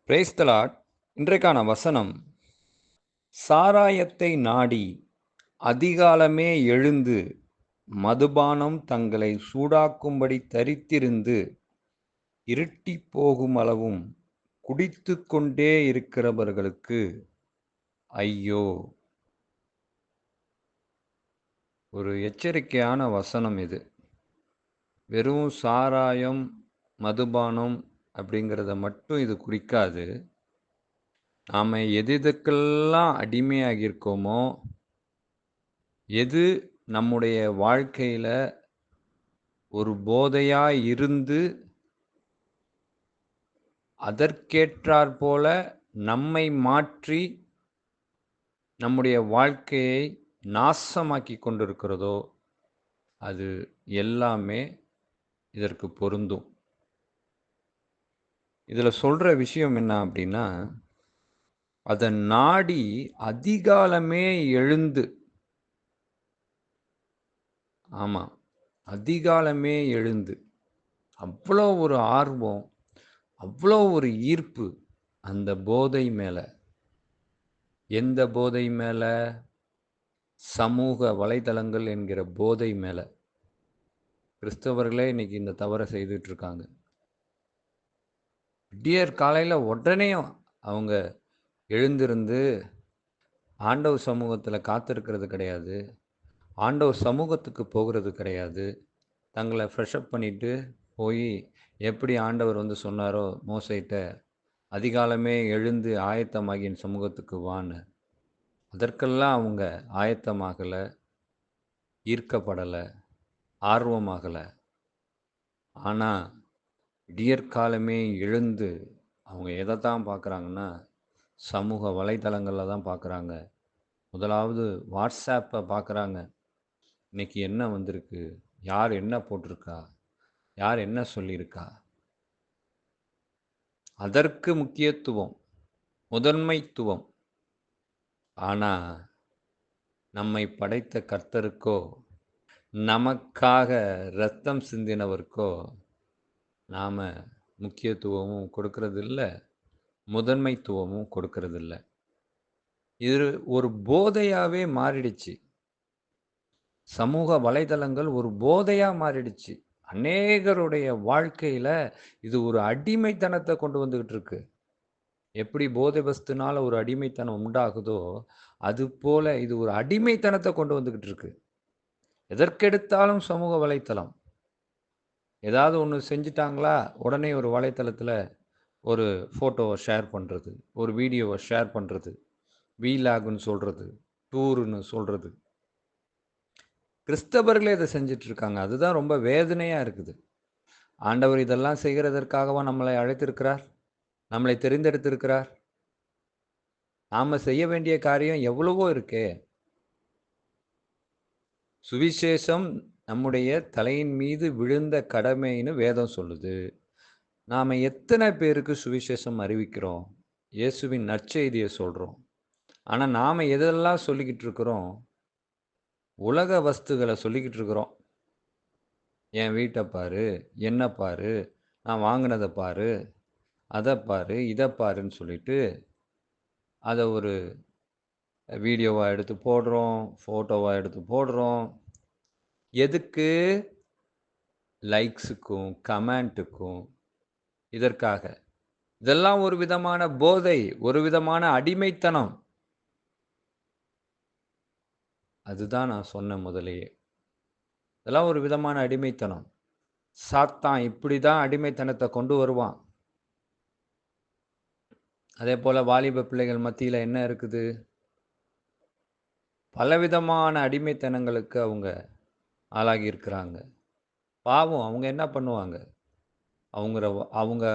Praise the Lord. இன்றைக்கான வசனம், சாராயத்தை நாடி அதிகாலமே எழுந்து மதுபானம் தங்களை சூடாக்கும்படி தரித்திருந்து இருட்டிப் போகுமளவும் குடித்துக் கொண்டே இருக்கிறவர்களுக்கு ஐயோ! ஒரு எச்சரிக்கையான வசனம் இது. வெறும் சாராயம், மதுபானம் அப்படிங்கிறத மட்டும் இது குறிக்காது. நாம எதுக்கெல்லாம் அடிமையாகியிருக்கோமோ, எது நம்முடைய வாழ்க்கையில ஒரு போதையாய் இருந்து, அதற்கேற்றாற்போல நம்மை மாற்றி, நம்முடைய வாழ்க்கையை நாசமாக்கிக் கொண்டிருக்கிறதோ, அது எல்லாமே இதற்கு பொருந்தும். இதுல சொல்ற விஷயம் என்ன அப்படின்னா, அத நாடி அதிகாலமே எழுந்து ஆமா. அதிகாலமே எழுந்து, அவ்வளோ ஒரு ஆர்வம், அவ்வளோ ஒரு ஈர்ப்பு அந்த போதை மேல. எந்த போதை மேல? சமூக வலைதளங்கள் என்கிற போதை மேல. கிறிஸ்தவர்களே இன்னைக்கு இந்த தவற செய்துட்டு இருக்காங்க. விடியற் காலையில உடனேயும் அவங்க எழுந்திருந்து ஆண்டவர் சமூகத்துல காத்திருக்கிறது கிடையாது. ஆண்டவர் சமூகத்துக்கு போகிறது கிடையாது. தங்கள ஃப்ரெஷ் அப் பண்ணிட்டு போயி, எப்படி ஆண்டவர் வந்து சொன்னாரோ மோசேட்ட, அதிகாலமே எழுந்து ஆயத்தமாகி என் சமூகத்துக்கு வான்னு. அதற்கெல்லாம் அவங்க ஆயத்தமாகல, ஈர்க்கப்படல, ஆர்வமாகல. ஆனா, விடியற்காலமே எழுந்து அவங்க எதத்தான் பார்க்குறாங்கன்னா, சமூக வலைதளங்கள்ல தான் பார்க்குறாங்க. முதலாவது WhatsAppை பார்க்குறாங்க. இன்னைக்கு என்ன வந்திருக்கு? யார் என்ன போட்டிருக்கா? யார் என்ன சொல்லியிருக்கா? அதற்கு முக்கியத்துவம், முதன்மைத்துவம். ஆனா, நம்மை படைத்த கர்த்தருக்கோ, நமக்காக இரத்தம் சிந்தினவருக்கோ, நாம முக்கியத்துவமும் கொடுக்கறதில்ல, முதன்மைத்துவமும் கொடுக்கறதில்ல. இது ஒரு போதையாவே மாறிடுச்சு. சமூக வலைதளங்கள் ஒரு போதையா மாறிடுச்சு. அநேகருடைய வாழ்க்கையில இது ஒரு அடிமைத்தனத்த கொண்டு வந்துகிட்டு இருக்கு. எப்படி போதை வஸ்துனால ஒரு அடிமைத்தனம் உண்டாகுதோ, அதுபோல இது ஒரு அடிமைத்தனத்த கொண்டு வந்துகிட்டு இருக்கு. எதற்கெடுத்தாலும் சமூக வலைத்தளம். ஏதாவது ஒண்ணு செஞ்சுட்டாங்களா, உடனே ஒரு வலைத்தளத்தில ஒரு ஃபோட்டோவ ஷேர் பண்றது, ஒரு வீடியோவ ஷேர் பண்றது, வீலாகுன்னு சொல்றது, டூருன்னு சொல்றது. கிறிஸ்தவர்களே இத செஞ்சுட்டு இருக்காங்க. அதுதான் ரொம்ப வேதனையா இருக்குது. ஆண்டவர் இதெல்லாம் செய்கிறதற்காகவா நம்மளை அழைத்திருக்கிறார்? நம்மளை தெரிந்தெடுத்திருக்கிறார்? நாம செய்ய வேண்டிய காரியம் எவ்வளவோ இருக்கே! சுவிசேஷம் நம்முடைய தலையின் மீது விழுந்த கடமைன்னு வேதம் சொல்லுது. நாம எத்தன பேருக்கு சுவிசேஷம் அறிவிக்கிறோம்? இயேசுவின் நற்செய்திய சொல்றோம். ஆனா நாம எதெல்லாம் சொல்லிக்கிட்டு இருக்கிறோம்? உலக வஸ்துகள சொல்லிக்கிட்டு இருக்கிறோம். என் வீட்ட பாரு, என்ன பாரு, நான் வாங்குனத பாரு, அத பாரு, இத பாருன்னு சொல்லிட்டு, அத ஒரு வீடியோவா எடுத்து போடுறோம், ஃபோட்டோவா எடுத்து போடுறோம். எதுக்கு? லைக்ஸுக்கும், கமெண்ட்டுக்கும், இதற்காக. இதெல்லாம் ஒரு விதமான போதை, ஒரு விதமான அடிமைத்தனம். அதுதான் நான் சொன்னேன் முதலயே. இதெல்லாம் ஒரு விதமான அடிமைத்தனம். சாத்தான் இப்படிதான் அடிமைத்தனத்த கொண்டு வருவான். அதேபோல வாலிப பிள்ளைகள் மத்தியில என்ன இருக்குது? பலவிதமான அடிமைத்தனங்களுக்கு அவங்க ஆளாகி இருக்கிறாங்க. பாவம் அவங்க என்ன பண்ணுவாங்க? அவங்க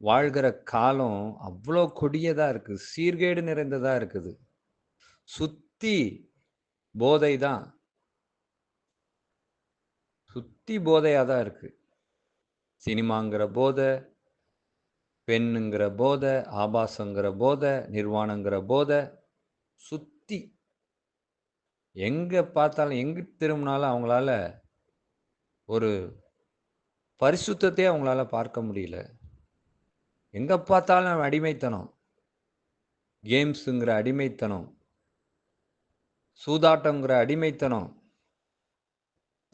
வாழ்கிற காலம் அவ்ளோ கொடியதா இருக்கு. சீர்கேடு நிறைந்ததா இருக்குது. சுத்தி போதை தான். சுத்தி போதையா தான் இருக்கு. சினிமாங்கிற போத, பெண்ணுங்கிற போத, ஆபாசங்கிற போத, நிர்வாணங்கிற போத, சுத்தி எங்க பார்த்தாலும், எங்கிட்டு திரும்பினாலும் அவங்களால ஒரு பரிசுத்தத்தையே அவங்களால பார்க்க முடியல. எங்க பார்த்தாலும் அடிமைத்தனம். கேம்ஸுங்கிற அடிமைத்தனம், சூதாட்டம்ங்கிற அடிமைத்தனம்,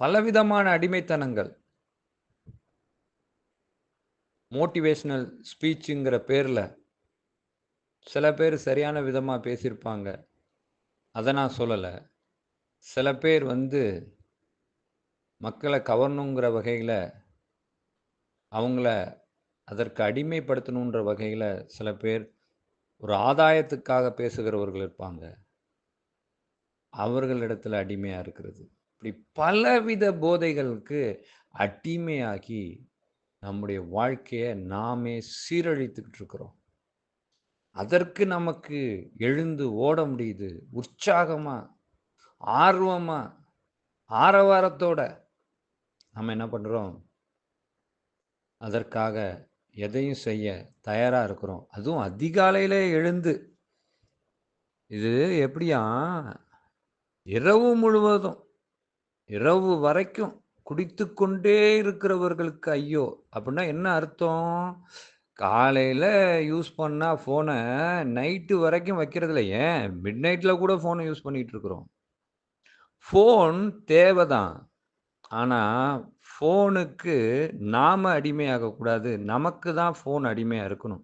பலவிதமான அடிமைத்தனங்கள். மோட்டிவேஷனல் ஸ்பீச்சுங்கிற பேர்ல சில பேர் சரியான விதமா பேசியிருப்பாங்க. அத நான் சொல்லல. சில பேர் மக்கள கவரணுங்கிற வகையில, அவங்கள அதற்கு அடிமைப்படுத்தணுன்ற வகையில சில பேர் ஒரு ஆதாயத்துக்காக பேசுகிறவர்கள் இருப்பாங்க. அவர்களிடத்துல அடிமையா இருக்கிறது. இப்படி பலவித போதைகளுக்கு அடிமையாகி நம்முடைய வாழ்க்கைய நாமே சீரழித்துக்கிட்டு இருக்கிறோம். அதற்கு நமக்கு எழுந்து ஓட முடியுது. உற்சாகமா, ஆர்வமா, ஆரவாரத்தோட நம்ம என்ன பண்றோம்? அதற்காக எதையும் செய்ய தயாரா இருக்கிறோம். அதுவும் அதிகாலையிலே எழுந்து, இது எப்படியாம் இரவு முழுவதும், இரவு வரைக்கும் குடித்துக்கொண்டே இருக்கிறவர்களுக்கு ஐயோ! அப்படின்னா என்ன அர்த்தம்? காலையில யூஸ் பண்ணா ஃபோன நைட்டு வரைக்கும் வைக்கிறதில்ல. ஏன் மிட் நைட்ல கூட ஃபோன யூஸ் பண்ணிட்டு இருக்கிறோம். ஃபோன் தேவதான். ஆனா, ஃபோனுக்கு நாம அடிமையாகக்கூடாது. நமக்கு தான் ஃபோன் அடிமையா இருக்கணும்.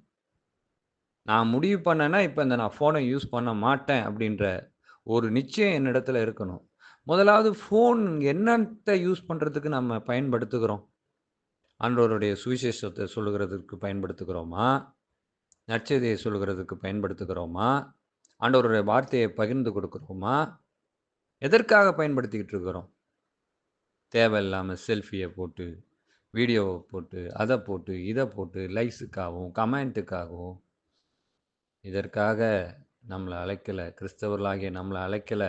நான் முடிவு பண்ணேன்னா, இப்ப நான் ஃபோன யூஸ் பண்ண மாட்டேன் அப்படின்ற ஒரு நிச்சயம் என்னிடத்துல இருக்கணும். முதலாவது ஃபோன் என்னத்த யூஸ் பண்றதுக்கு நம்ம பயன்படுத்துகிறோம்? ஆண்டவருடைய சுவிசேஷத்த சொல்லுகிறதற்கு பயன்படுத்துகிறோமா? நற்செய்திய சொல்லுகிறதுக்கு பயன்படுத்துகிறோமா? ஆண்டவருடைய வார்த்தைய பகிர்ந்து கொடுக்கிறோமா? எதற்காக பயன்படுத்திக்கிட்டு இருக்கிறோம்? தேவையில்லாம செல்ஃபிய போட்டு, வீடியோவ போட்டு, அத போட்டு, இத போட்டு லைக்ஸுக்காகவும், கமெண்ட்டுக்காகவும் இதற்காக நம்மள அழைக்கல. கிறிஸ்தவர்களாகிய நம்மள அழைக்கல.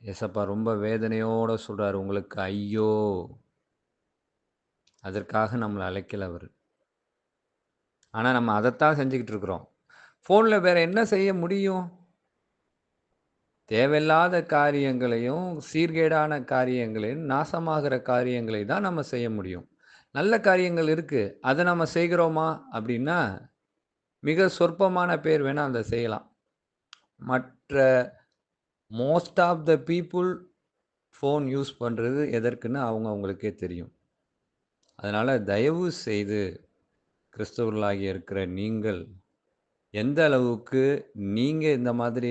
ஏசப்பா ரொம்ப வேதனையோட சொல்றாரு, உங்களுக்கு ஐயோ! அதற்காக நம்மள அழைக்கல அவரு. ஆனா நம்ம அதத்தான் செஞ்சுகிட்டு இருக்கிறோம். ஃபோன்ல வேற என்ன செய்ய முடியும்? தேவையில்லாத காரியங்களையும், சீர்கேடான காரியங்களையும், நாசமாகிற காரியங்களை தான் நம்ம செய்ய முடியும். நல்ல காரியங்கள் இருக்கு. அத நம்ம செய்கிறோமா? அப்படின்னா, மிக சொற்பமான பேர் வேணா அத செய்யலாம். மற்ற most of the people phone use பண்றது எதற்குன்னு அவங்களுக்கே தெரியும். அதனால தயவு செய்து கிறிஸ்தவர்களாகிய இருக்கிற நீங்கள், எந்த அளவுக்கு நீங்க இந்த மாதிரி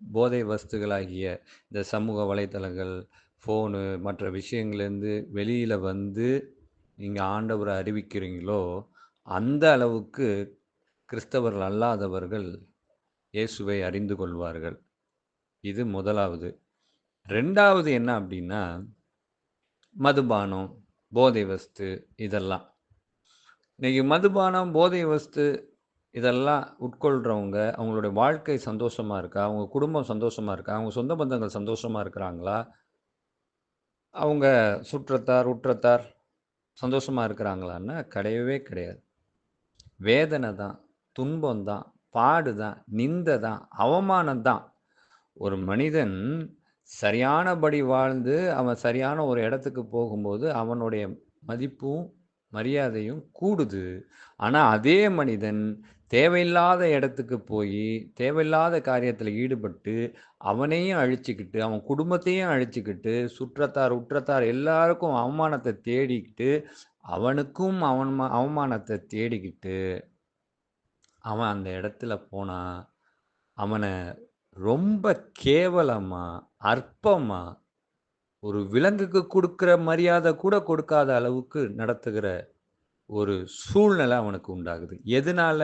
போதை வஸ்துகளாகிய இந்த சமூக வலைத்தளங்கள், ஃபோனு மற்ற விஷயங்கள்லேருந்து வெளியில நீங்க ஆண்டவர அறிவிக்கிறீங்களோ, அந்த அளவுக்கு கிறிஸ்தவர்கள் அல்லாதவர்கள் இயேசுவை அறிந்து கொள்வார்கள். இது முதலாவது. 2வது என்ன அப்டின்னா, மதுபானம், போதை வஸ்து இதெல்லாம். இன்னைக்கு மதுபானம், போதை வஸ்து இதெல்லாம் உட்கொள்றவங்க, அவங்களுடைய வாழ்க்கை சந்தோஷமா இருக்கா? அவங்க குடும்பம் சந்தோஷமா இருக்கா? அவங்க சொந்த பந்தங்கள் சந்தோஷமா இருக்கிறாங்களா? அவங்க சுற்றத்தார், உற்றத்தார் சந்தோஷமா இருக்கிறாங்களான்னா, கிடையவே கிடையாது. வேதனை தான், துன்பம் தான், பாடு தான், நிந்தை தான், அவமானம் தான். ஒரு மனிதன் சரியானபடி வாழ்ந்து, அவன் சரியான ஒரு இடத்துக்கு போகும்போது, அவனுடைய மதிப்பும், மரியாதையும் கூடுது. ஆனா, அதே மனிதன் தேவையில்லாத இடத்துக்கு போயி, தேவையில்லாத காரியத்தில ஈடுபட்டு, அவனையும் அழிச்சுக்கிட்டு, அவன் குடும்பத்தையும் அழிச்சுக்கிட்டு, சுற்றத்தார், உற்றத்தார் எல்லாருக்கும் அவமானத்த தேடிக்கிட்டு, அவனுக்கும் அவமானத்த தேடிக்கிட்டு, அவன் அந்த இடத்துல போனா, அவன ரொம்ப கேவலமா, அற்பமா, ஒரு விலங்குக்கு குடுக்கிற மரியாதை கூட கொடுக்காத அளவுக்கு நடத்துகிற ஒரு சூழ்நிலை அவனுக்கு உண்டாகுது. எதனால?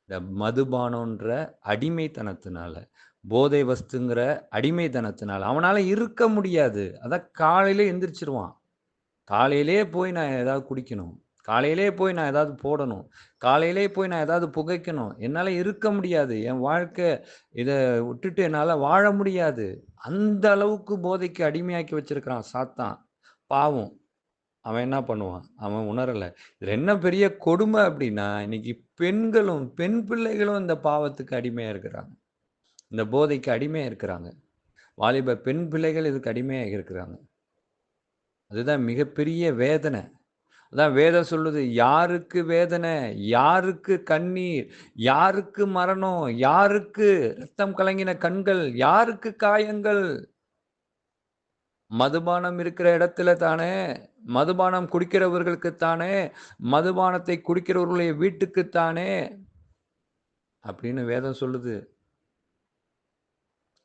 இந்த மதுபானம்ன்ற அடிமைத்தனத்தினால. போதை வஸ்துங்கிற அடிமைத்தனத்தினால. அவனால இருக்க முடியாது. அதான் காலையில எந்திரிச்சுருவான். காலையிலேயே போய் நான் ஏதாவது குடிக்கணும். காலையிலேயே போய் நான் ஏதாவது போடணும். காலையிலேயே போய் நான் ஏதாவது புகைக்கணும். என்னால இருக்க முடியாது. என் வாழ்க்கை இத விட்டுட்டு என்னால வாழ முடியாது. அந்த அளவுக்கு போதைக்கு அடிமையாக்கி வச்சிருக்கிறான் சாத்தான். பாவம். அவன் என்ன பண்ணுவான்? அவன் உணரல. இதுல என்ன பெரிய கொடுமை அப்டின்னா, இன்னைக்கு பெண்களும், பெண் பிள்ளைகளும் இந்த பாவத்துக்கு அடிமையா இருக்கிறாங்க. இந்த போதைக்கு அடிமையா இருக்கிறாங்க. வாலிப பெண் பிள்ளைகள் இதுக்கு அடிமையா இருக்கிறாங்க. அதுதான் மிகப்பெரிய வேதனை. அதான் வேதம் சொல்லுது, யாருக்கு வேதனை, யாருக்கு கண்ணீர், யாருக்கு மரணம், யாருக்கு ரத்தம் கலங்கின கண்கள், யாருக்கு காயங்கள்? மதுபானம் இருக்கிற இடத்துல தானே, மதுபானம் குடிக்கிறவர்களுக்குத் தானே, மதுபானத்தை குடிக்கிறவர்களுடைய வீட்டுக்குத் தானே, அப்படின்னு வேதம் சொல்லுது.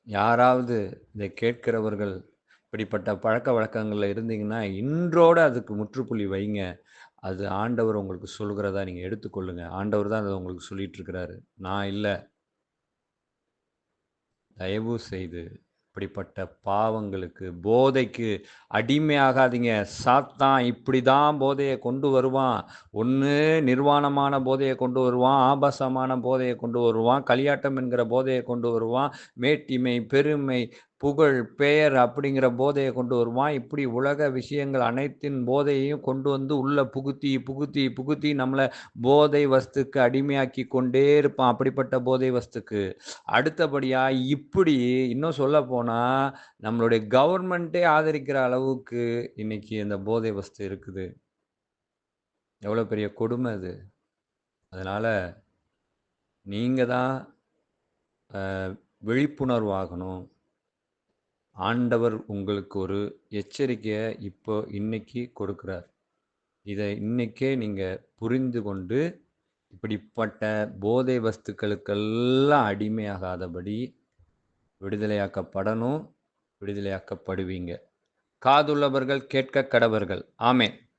யாராவது இதை கேட்கிறவர்கள், இப்படிப்பட்ட பழக்கவழக்கங்கள்ல இருந்தீங்கன்னா, இன்றோட அதுக்கு முற்றுப்புள்ளி வைங்க. அது ஆண்டவர் உங்களுக்கு சொல்கிறதா நீங்க எடுத்துக்கொள்ளுங்க. ஆண்டவர் தான் அத உங்களுக்கு சொல்லிட்டு இருக்கிறாரு. நான் இல்ல. தயவு செய்து இப்படிப்பட்ட பாவங்களுக்கு, போதைக்கு அடிமையாகாதீங்க. சாத்தான் இப்படிதான் போதைய கொண்டு வருவான். ஒண்ணு நிர்வாணமான போதைய கொண்டு வருவான், ஆபாசமான போதைய கொண்டு வருவான், களியாட்டம் என்கிற போதைய கொண்டு வருவான், மேட்டிமை, பெருமை, புகழ், பெயர் அப்படிங்கிற போதைய கொண்டு வருவான். இப்படி உலக விஷயங்கள் அனைத்தின் போதையையும் கொண்டு வந்து உள்ள புகுத்தி, புகுத்தி, புகுத்தி நம்மள போதை வஸ்துக்கு அடிமையாக்கி கொண்டே இருப்பான். அப்படிப்பட்ட போதை வஸ்துக்கு. அடுத்தபடியா இப்படி இன்னும் சொல்லப்போனா, நம்மளுடைய கவர்மெண்ட்டே ஆதரிக்கிற அளவுக்கு இன்னைக்கு இந்த போதை வஸ்து இருக்குது. எவ்வளோ பெரிய கொடுமை அது. அதனால நீங்க தான் விழிப்புணர்வாகணும். ஆண்டவர் உங்களுக்கு ஒரு எச்சரிக்கைய இப்போ இன்னைக்கு கொடுக்கிறார். இத இன்னைக்கே நீங்க புரிந்து கொண்டு, இப்படிப்பட்ட போதை வஸ்துக்களுக்கெல்லாம் அடிமையாகாதபடி விடுதலையாக்கப்படணும். விடுதலையாக்கப்படுவீங்க. காதுள்ளவர்கள் கேட்கக் கடவர்கள். ஆமென்.